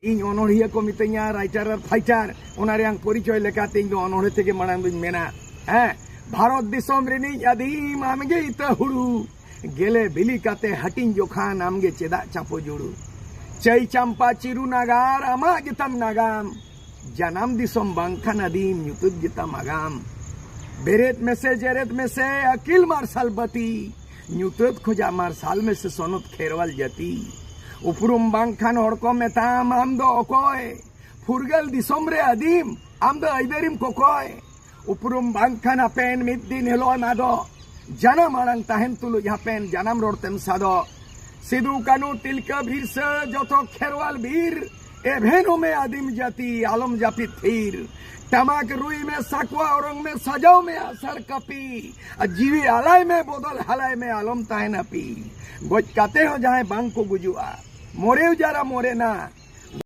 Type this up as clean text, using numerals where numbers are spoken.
इन अनोढ़िया को मितैया राइटर और फाइटर उनारियांग परिचय लेकाते इन अनोढ़े तेगे माड़ांग दुñ मेना भारत दिसोम रिनी आदिम आमगे इता हुड़ू गेले बिली काते हटिन जोखान आमगे चेदा चापो जुड़ू चई चंपा चिरू नागार आमा गितम नागाम जनाम दिसोम बांखान आदिम ᱧᱩᱛᱩᱫ गितम आगाम बेरेत में से जेरेत में से अकिल मार्शल बती ᱧᱩᱛᱩᱫ खोजा मार्शल में से सोनुत खेरवाल जती उपरुम बांखान हड़को मेताम आम दो ओकोय फुरगल दिसोम रे आदिम आम दो आइदरिम कोकोय उपरुम बांखान अपेन मिद दिन हेलो नादो जनाम आड़ांग ताहेन तुलु हापेन जनाम रोडतेम सादो सिदू कानू तिलका भीर से जोतो खेरवाल भीर एभेनो में आदिम जाति आलम जापी थीर टमाक रुई में साकवा औरंग में सजाओ में असर कपी जीवी आलाय में बोदल हलाय में आलम ताहेन अपी गोज काते हो जाए बांग को गुजुआ मोरे जरा मोरे ना